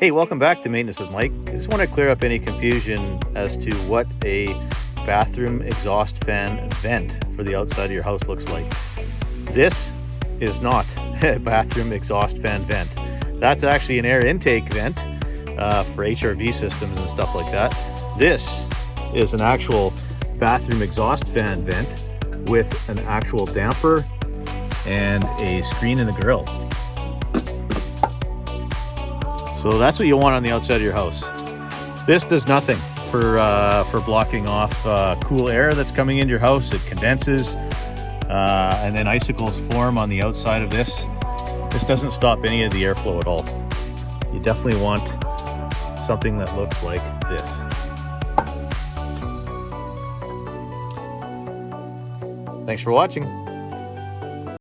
Hey, welcome back to Maintenance with Mike. I just want to clear up any confusion as to what a bathroom exhaust fan vent for the outside of your house looks like. This is not a bathroom exhaust fan vent. That's actually an air intake vent for HRV systems and stuff like that. This is an actual bathroom exhaust fan vent with an actual damper and a screen and a grill. So that's what you want on the outside of your house. This does nothing for blocking off cool air that's coming into your house. It condenses and then icicles form on the outside of this. This doesn't stop any of the airflow at all. You definitely want something that looks like this. Thanks for watching.